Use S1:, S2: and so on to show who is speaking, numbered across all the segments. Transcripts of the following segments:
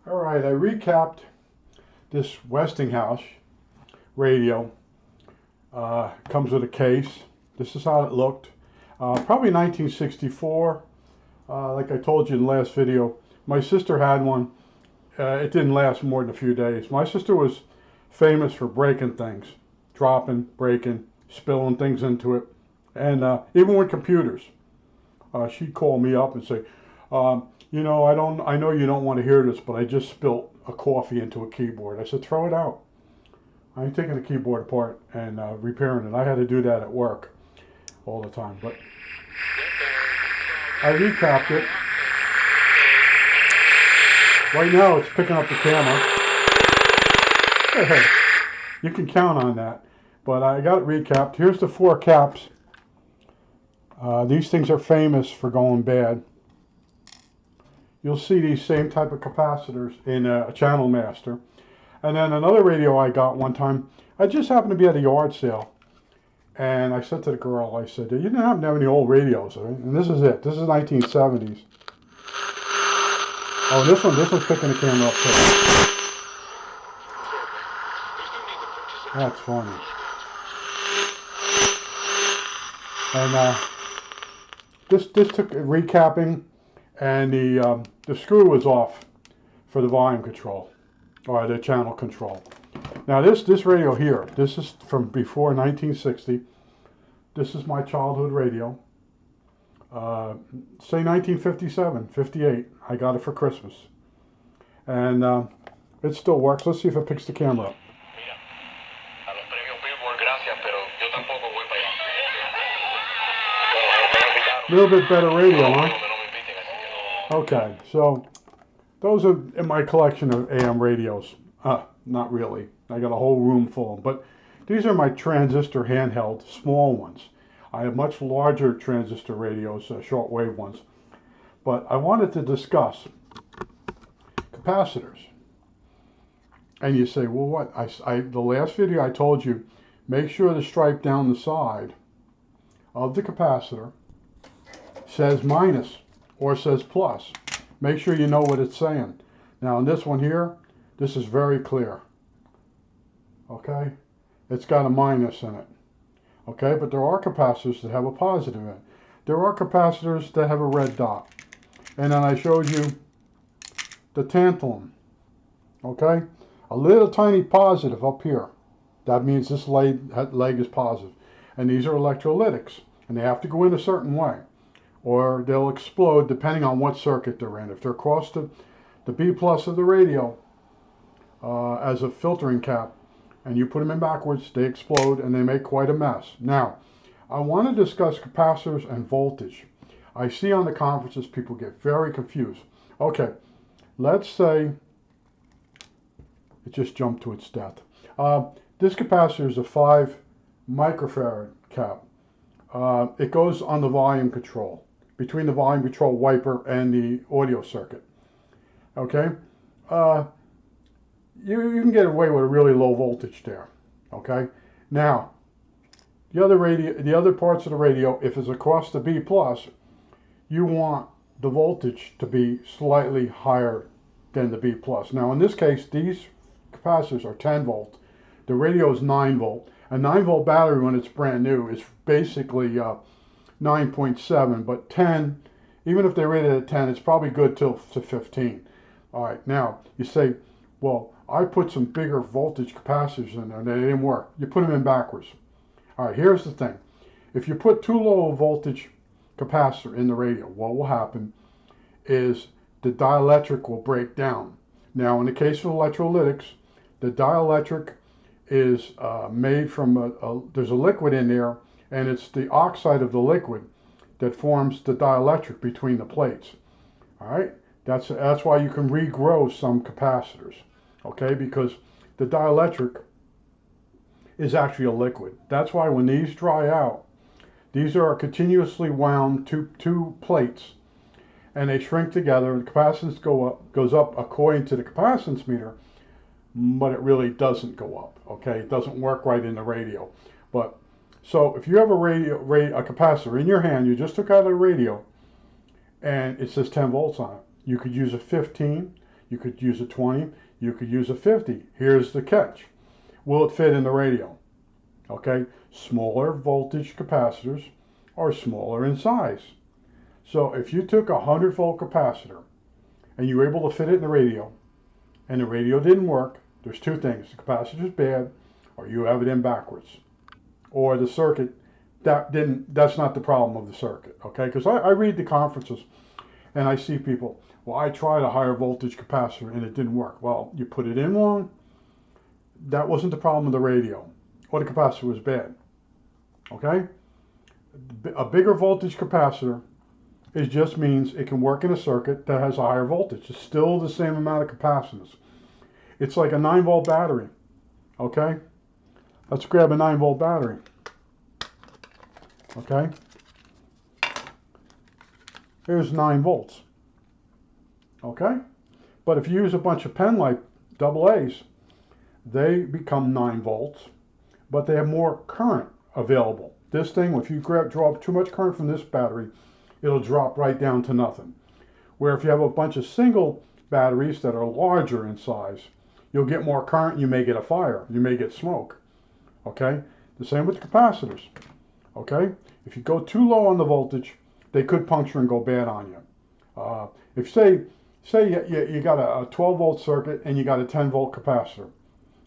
S1: All right, I recapped this Westinghouse radio. Comes with a case. This is how it looked. Probably 1964. Like I told you in the last video, my sister had one. It didn't last more than a few days. My sister was famous for breaking things, dropping, breaking, spilling things into it. And even with computers, she'd call me up and say, I know you don't want to hear this, but I just spilt a coffee into a keyboard. I said, throw it out. I ain't taking the keyboard apart and repairing it. I had to do that at work all the time. But I recapped it. Right now it's picking up the camera. You can count on that. But I got it recapped. Here's the 4 caps. These things are famous for going bad. You'll see these same type of capacitors in a Channel Master. And then another radio I got one time, I just happened to be at a yard sale. And I said to the girl, I said, you didn't happen to have any old radios, right? And this is it. This is 1970s. Oh, this one's picking the camera up too. That's funny. And this took recapping, and the screw was off for the volume control, or the channel control. Now this radio here, this is from before 1960. This is my childhood radio. Say 1957, 58. I got it for Christmas. And it still works. Let's see if it picks the camera up. A little bit better radio, huh? Okay, so those are in my collection of AM radios. Not really. I got a whole room full. But these are my transistor handheld, small ones. I have much larger transistor radios, shortwave ones. But I wanted to discuss capacitors. And you say, well, what? The last video I told you, make sure the stripe down the side of the capacitor says minus or says plus. Make sure you know what it's saying. Now in this one here, this is very clear. Okay? It's got a minus in it. Okay, but there are capacitors that have a positive in it. There are capacitors that have a red dot. And then I showed you the tantalum. Okay? A little tiny positive up here. That means this leg is positive. And these are electrolytics. And they have to go in a certain way, or they'll explode depending on what circuit they're in. If they're across the B plus of the radio as a filtering cap, and you put them in backwards, they explode and they make quite a mess. Now, I want to discuss capacitors and voltage. I see on the conferences people get very confused. Okay, let's say it just jumped to its death. This capacitor is a 5 microfarad cap. It goes on the volume control, between the volume control wiper and the audio circuit. Okay? You can get away with a really low voltage there. Okay? Now, the other parts of the radio, if it's across the B plus, you want the voltage to be slightly higher than the B plus. Now, in this case, these capacitors are 10 volt. The radio is 9 volt. A 9 volt battery, when it's brand new, is basically 9.7, but 10, even if they're rated at 10, it's probably good to 15. All right, now you say, well, I put some bigger voltage capacitors in there and they didn't work. You put them in backwards. All right, here's the thing. If you put too low a voltage capacitor in the radio, what will happen is the dielectric will break down. Now, in the case of electrolytics, the dielectric is made from there's a liquid in there, and it's the oxide of the liquid that forms the dielectric between the plates. All right, that's why you can regrow some capacitors. Okay, because the dielectric is actually a liquid. That's why when these dry out, these are continuously wound two plates, and they shrink together. The capacitance goes up according to the capacitance meter, but it really doesn't go up. Okay, it doesn't work right in the radio. But so if you have a capacitor in your hand, you just took out a radio, and it says 10 volts on it. You could use a 15, You could use a 20, you could use a 50. Here's the catch. Will it fit in the radio? Okay, smaller voltage capacitors are smaller in size. So if you took a 100-volt capacitor and you were able to fit it in the radio, and the radio didn't work, there's two things. The capacitor's bad, or you have it in backwards. Or the circuit, that's not the problem of the circuit, okay? Because I read the conferences and I see people, well, I tried a higher voltage capacitor and it didn't work. Well, you put it in wrong. That wasn't the problem of the radio, or the capacitor was bad, okay? A bigger voltage capacitor, it just means it can work in a circuit that has a higher voltage. It's still the same amount of capacitance. It's like a 9-volt battery, okay? Let's grab a 9-volt battery, okay? Here's 9 volts, okay? But if you use a bunch of pen light AA's, they become 9 volts, but they have more current available. This thing, if you draw too much current from this battery, it'll drop right down to nothing. Where if you have a bunch of single batteries that are larger in size, you'll get more current, you may get a fire, you may get smoke, okay? The same with the capacitors, okay? If you go too low on the voltage, they could puncture and go bad on you. If say you got a 12-volt circuit and you got a 10-volt capacitor,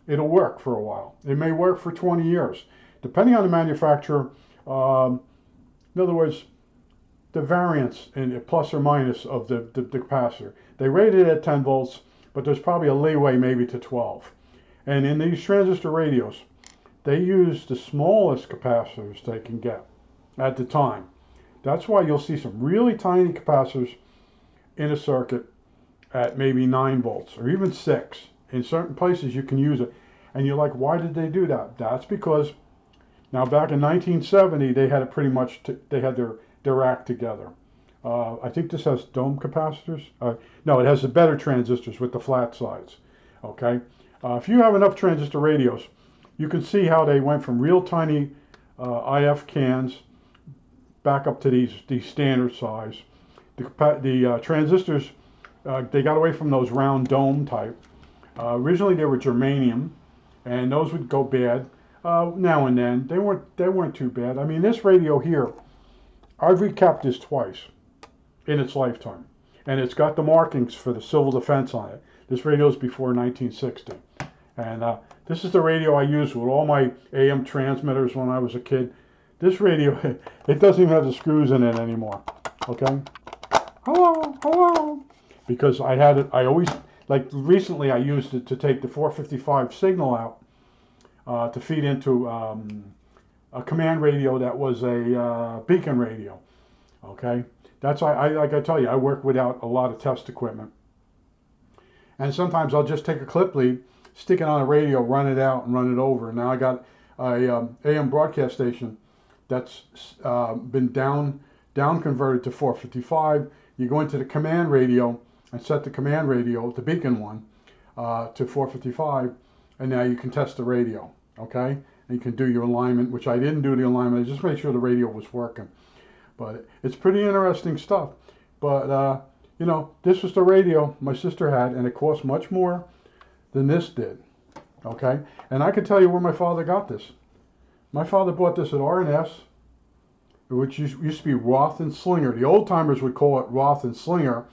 S1: it'll work for a while. It may work for 20 years, depending on the manufacturer. In other words, the variance in plus or minus of the capacitor. They rated it at 10 volts, but there's probably a leeway maybe to 12. And in these transistor radios, they use the smallest capacitors they can get at the time. That's why you'll see some really tiny capacitors in a circuit at maybe 9 volts or even 6. In certain places you can use it. And you're like, why did they do that? That's because now back in 1970, they had it pretty much, they had their act together. I think this has dome capacitors. No, it has the better transistors with the flat sides. Okay. If you have enough transistor radios, you can see how they went from real tiny IF cans back up to these standard size. The transistors, they got away from those round dome type. Originally they were germanium, and those would go bad now and then. They weren't too bad. I mean, this radio here, I've recapped this twice in its lifetime, and it's got the markings for the civil defense on it. This radio is before 1960, and this is the radio I used with all my AM transmitters when I was a kid. This radio, it doesn't even have the screws in it anymore. Okay, hello, because I had it. I always, like recently, I used it to take the 455 signal out to feed into a command radio that was a beacon radio. Okay, that's why like I tell you, I work without a lot of test equipment, and sometimes I'll just take a clip lead, stick it on a radio, run it out, and run it over. Now I got a AM broadcast station that's been down converted to 455. You go into the command radio and set the command radio, the beacon one, to 455, and now you can test the radio. Okay, and you can do your alignment, which I didn't do the alignment. I just made sure the radio was working. But it's pretty interesting stuff. But you know, this was the radio my sister had, and it cost much more than this did. Okay, and I can tell you where my father got this. My father bought this at R&S, which used to be Roth and Slinger. The old timers would call it Roth and Slinger,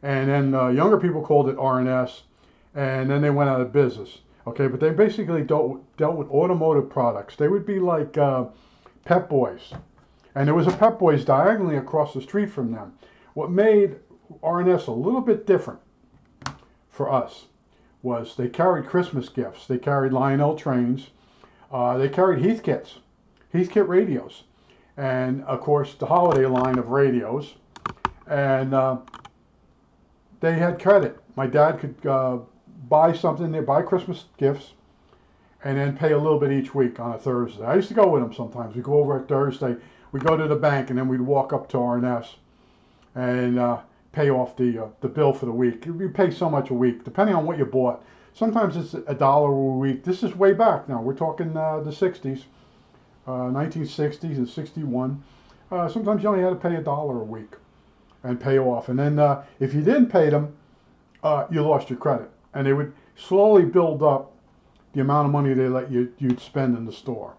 S1: and then younger people called it R&S, and then they went out of business. Okay, but they basically dealt with automotive products. They would be like Pep Boys, and there was a Pep Boys diagonally across the street from them. What made R&S a little bit different for us was they carried Christmas gifts. They carried Lionel trains. They carried Heathkit radios, and of course the holiday line of radios. And they had credit. My dad could buy something, they buy Christmas gifts, and then pay a little bit each week on a Thursday. I used to go with him sometimes. We'd go over at Thursday, we'd go to the bank, and then we'd walk up to R&S and pay off the bill for the week. You pay so much a week, depending on what you bought. Sometimes it's $1 a week. This is way back now. We're talking the 60s, 1960s and 61. Sometimes you only had to pay $1 a week and pay off. And then if you didn't pay them, you lost your credit. And they would slowly build up the amount of money they let you'd spend in the store.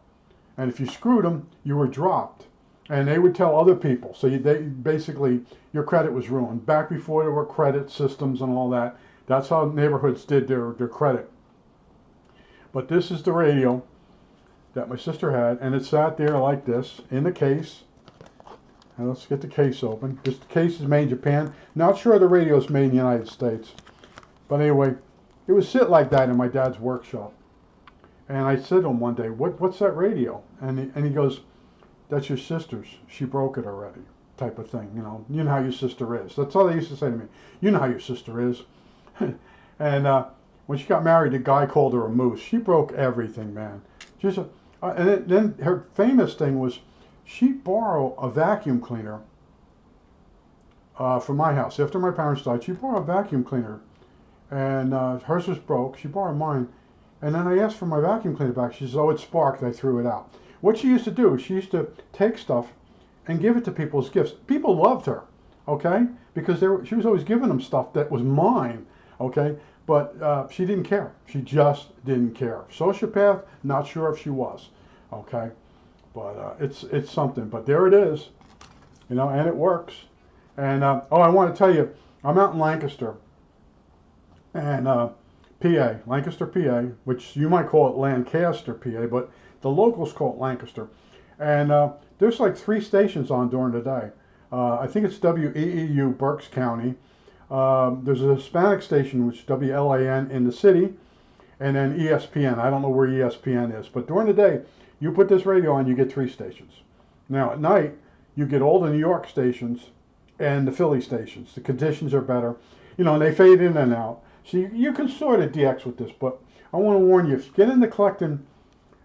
S1: And if you screwed them, you were dropped. And they would tell other people. So they basically, your credit was ruined. Back before there were credit systems and all that, that's how neighborhoods did their credit. But this is the radio that my sister had, and it sat there like this in the case. And let's get the case open. This case is made in Japan. Not sure the radio is made in the United States. But anyway, it would sit like that in my dad's workshop. And I said to him one day, what's that radio? And he goes, that's your sister's. She broke it already, type of thing. You know how your sister is. That's all they used to say to me. You know how your sister is. And when she got married, the guy called her a moose. She broke everything, man. Then her famous thing was she borrowed a vacuum cleaner from my house. After my parents died, she borrowed a vacuum cleaner. And hers was broke. She borrowed mine. And then I asked for my vacuum cleaner back. She says, oh, it sparked. I threw it out. What she used to do, she used to take stuff and give it to people as gifts. People loved her, okay? Because she was always giving them stuff that was mine, okay? But she didn't care. She just didn't care. Sociopath, not sure if she was, okay? But it's something. But there it is, and it works. And, I want to tell you, I'm out in Lancaster, and PA, Lancaster, PA, which you might call it Lancaster, PA, but the locals call it Lancaster. And there's like 3 stations on during the day. I think it's WEEU, Berks County. There's a Hispanic station, which is WLAN in the city, and then ESPN. I don't know where ESPN is, but during the day, you put this radio on, you get 3 stations. Now at night, you get all the New York stations and the Philly stations. The conditions are better, and they fade in and out. So you can sort of DX with this, but I want to warn you, if you get into collecting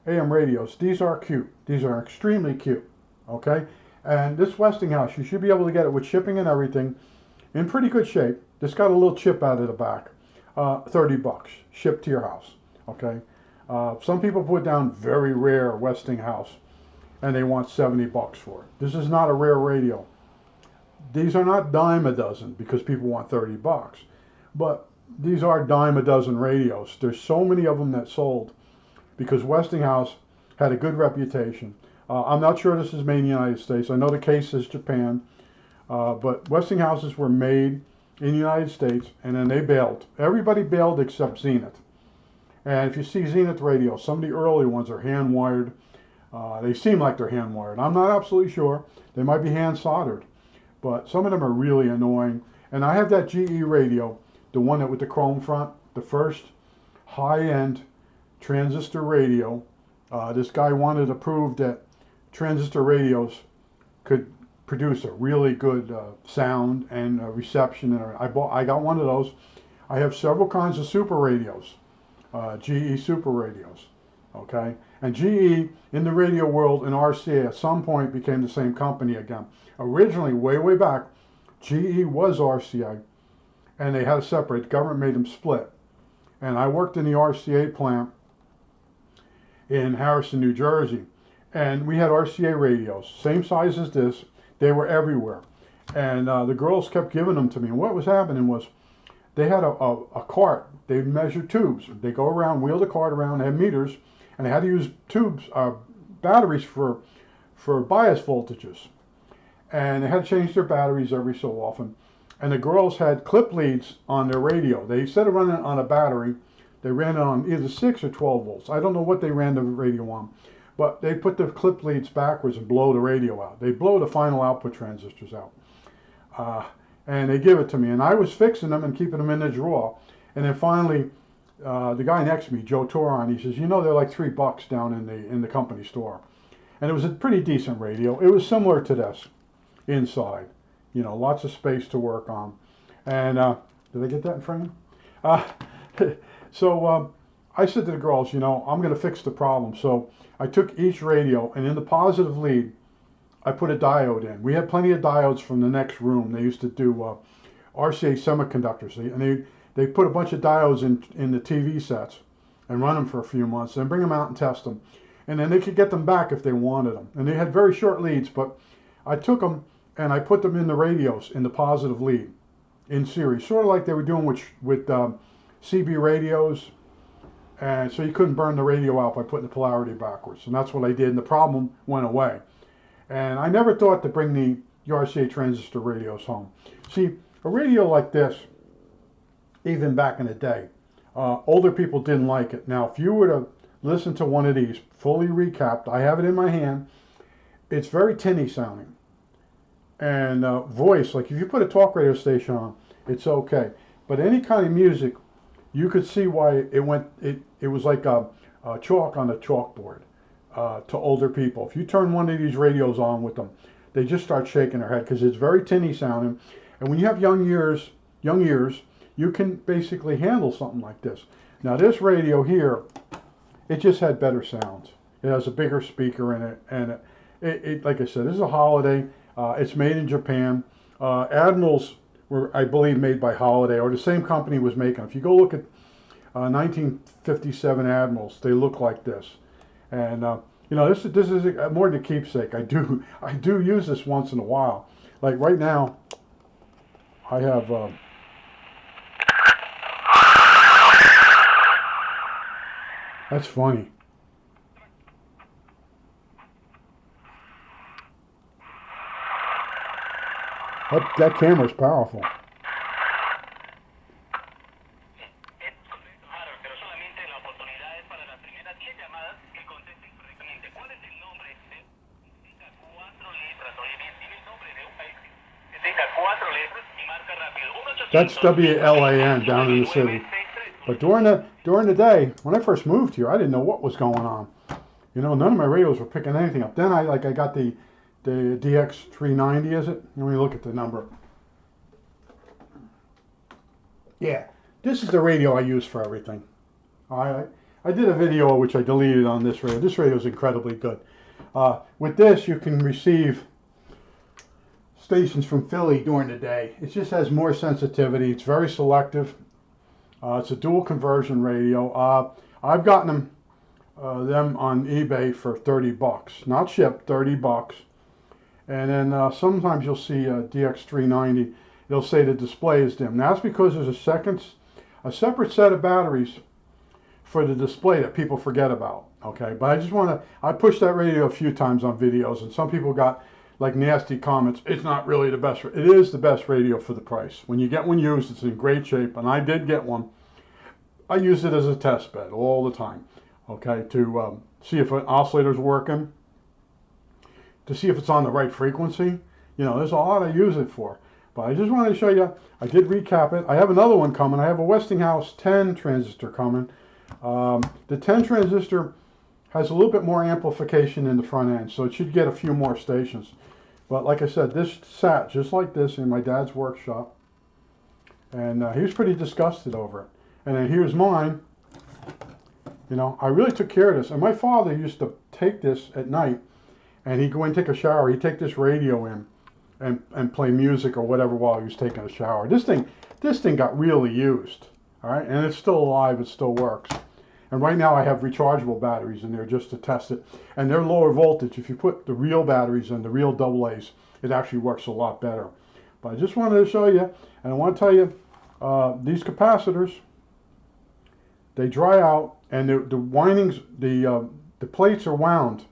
S1: AM radios, these are cute. These are extremely cute, okay? And this Westinghouse, you should be able to get it with shipping and everything in pretty good shape. It's got a little chip out of the back. $30, shipped to your house, okay? Some people put down very rare Westinghouse, and they want $70 for it. This is not a rare radio. These are not dime a dozen because people want $30, but these are dime a dozen radios. There's so many of them that sold because Westinghouse had a good reputation. I'm not sure this is made in the United States. I know the case is Japan, but Westinghouses were made in the United States, and then they bailed. Everybody bailed except Zenith. And if you see Zenith radios, some of the early ones are hand-wired. They seem like they're hand-wired. I'm not absolutely sure. They might be hand-soldered, but some of them are really annoying. And I have that GE radio, the one that with the chrome front, the first high-end transistor radio. This guy wanted to prove that transistor radios could produce a really good sound and reception. And I got one of those. I have several kinds of super radios, GE super radios, okay? And GE in the radio world and RCA at some point became the same company again. Originally, way back, GE was RCA, and they had to separate. The government made them split. And I worked in the RCA plant in Harrison, New Jersey, and we had RCA radios, same size as this. They were everywhere, and the girls kept giving them to me. And what was happening was they had a cart. They measured tubes. They go around, wheel the cart around, they had meters, and they had to use tubes, batteries for bias voltages, and they had to change their batteries every so often. And the girls had clip leads on their radio. They, instead of running it on a battery, they ran it on either 6 or 12 volts. I don't know what they ran the radio on, but they put the clip leads backwards and blow the radio out. They blow the final output transistors out. And they give it to me. And I was fixing them and keeping them in the drawer. And then finally, the guy next to me, Joe Toron, he says, they're like $3 down in the company store. And it was a pretty decent radio. It was similar to this inside. Lots of space to work on. And did I get that in frame? So I said to the girls, I'm going to fix the problem. So I took each radio, and in the positive lead, I put a diode in. We had plenty of diodes from the next room. They used to do RCA semiconductors. And they put a bunch of diodes in the TV sets and run them for a few months, and bring them out and test them. And then they could get them back if they wanted them. And they had very short leads, but I took them and I put them in the radios in the positive lead. in series, sort of like they were doing with CB radios. And so you couldn't burn the radio out by putting the polarity backwards. And that's what I did, and the problem went away. And I never thought to bring the RCA transistor radios home. See, a radio like this, even back in the day, older people didn't like it. Now, if you were to listen to one of these, fully recapped, I have it in my hand, it's very tinny sounding. And voice, like if you put a talk radio station on, it's okay. But any kind of music, you could see why it was like a chalk on a chalkboard to older people. If you turn one of these radios on with them, they just start shaking their head because it's very tinny sounding. And when you have young ears, you can basically handle something like this. Now this radio here, it just had better sounds. It has a bigger speaker in it, and it like I said, this is a Holiday. It's made in Japan. Admirals were, I believe, made by Holiday, or the same company was making them. If you go look at 1957 Admirals, they look like this. And you know, this is more than a keepsake. I do use this once in a while. Like right now, I have. That's funny. That camera's powerful. That's WLAN down in the city. But during the day, when I first moved here, I didn't know what was going on. You know, none of my radios were picking anything up. Then I got the DX390, is it? Let me look at the number. Yeah, this is the radio I use for everything. I did a video which I deleted on this radio. This radio is incredibly good. With this, you can receive stations from Philly during the day. It just has more sensitivity. It's very selective. It's a dual conversion radio. I've gotten them on eBay for 30 bucks. Not shipped, 30 bucks. And then sometimes you'll see a DX390. It'll say the display is dim. Now that's because there's a separate set of batteries for the display that people forget about. Okay, but I pushed that radio a few times on videos, and some people got like nasty comments. It's not really the best. It is the best radio for the price. When you get one used, it's in great shape, and I did get one. I use it as a test bed all the time, okay, to see if an oscillator's working, to see if it's on the right frequency. You know, there's a lot I use it for. But I just wanted to show you, I did recap it. I have another one coming. I have a Westinghouse 10 transistor coming. The 10 transistor has a little bit more amplification in the front end, so it should get a few more stations. But like I said, this sat just like this in my dad's workshop, and he was pretty disgusted over it. And then here's mine. You know, I really took care of this. And my father used to take this at night, and he'd go in and take a shower. He'd take this radio in and play music or whatever while he was taking a shower. This thing got really used, all right? And it's still alive. It still works. And right now I have rechargeable batteries in there just to test it. And they're lower voltage. If you put the real batteries in, the real AA's, it actually works a lot better. But I just wanted to show you, and I want to tell you, these capacitors, they dry out, and the windings, the plates are wound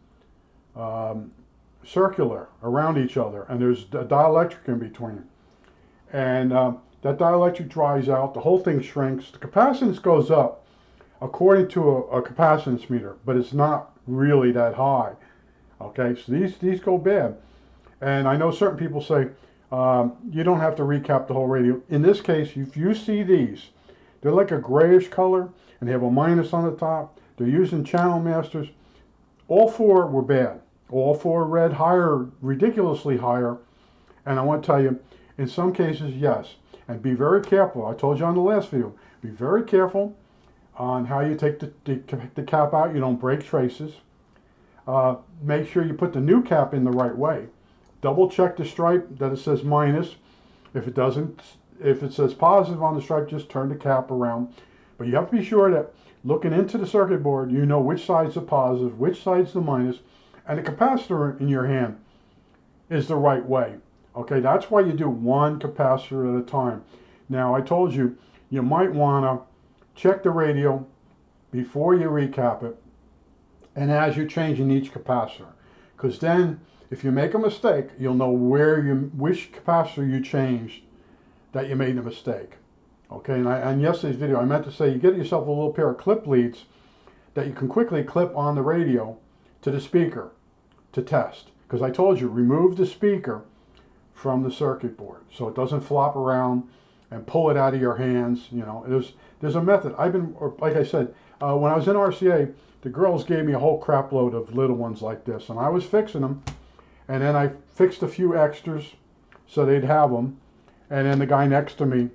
S1: circular around each other, and there's a dielectric in between. And that dielectric dries out, the whole thing shrinks. The capacitance goes up according to a capacitance meter, but it's not really that high. Okay, so these go bad. And I know certain people say, you don't have to recap the whole radio. In this case, if you see these, they're like a grayish color, and they have a minus on the top. They're using channel masters. All four were bad. All four read higher, ridiculously higher. And I want to tell you, in some cases, yes. And be very careful. I told you on the last video, be very careful on how you take the cap out. You don't break traces. Make sure you put the new cap in the right way. Double check the stripe that it says minus. If it doesn't, if it says positive on the stripe, just turn the cap around. But you have to be sure that looking into the circuit board, you know which side's the positive, which side's the minus, and the capacitor in your hand is the right way. Okay, that's why you do one capacitor at a time. Now, I told you, you might want to check the radio before you recap it and as you're changing each capacitor. Because then, if you make a mistake, you'll know which capacitor you changed that you made a mistake. Okay, and in yesterday's video, I meant to say you get yourself a little pair of clip leads that you can quickly clip on the radio to the speaker to test. Because I told you, remove the speaker from the circuit board so it doesn't flop around and pull it out of your hands. You know, there's a method. Like I said, when I was in RCA, the girls gave me a whole crap load of little ones like this, and I was fixing them, and then I fixed a few extras so they'd have them, and then the guy next to me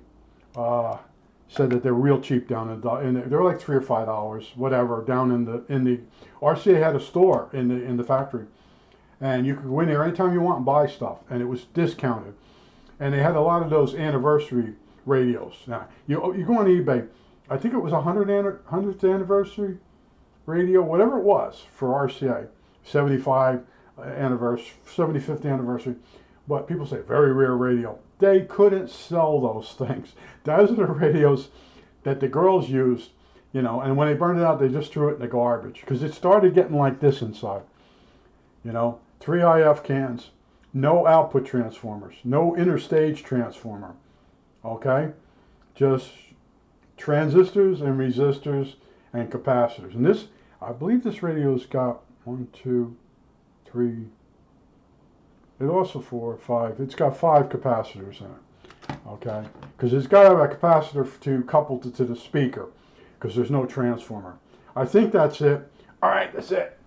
S1: said that they're real cheap down in they were like $3 or $5, whatever, down in the RCA had a store in the factory, and you could go in there anytime you want and buy stuff, and it was discounted, and they had a lot of those anniversary radios. Now you go on eBay, I think it was 100th anniversary radio, whatever it was for RCA, 75 anniversary, 75th anniversary. But people say very rare radio. They couldn't sell those things. Those are the radios that the girls used, you know, and when they burned it out, they just threw it in the garbage because it started getting like this inside. You know, 3 IF cans, no output transformers, no interstage transformer. Okay, just transistors and resistors and capacitors. And this, I believe this radio's got 1, 2, 3, it also 4, 5, it's got 5 capacitors in it, okay? Because it's got to have a capacitor to couple to the speaker, because there's no transformer. I think that's it. All right, that's it.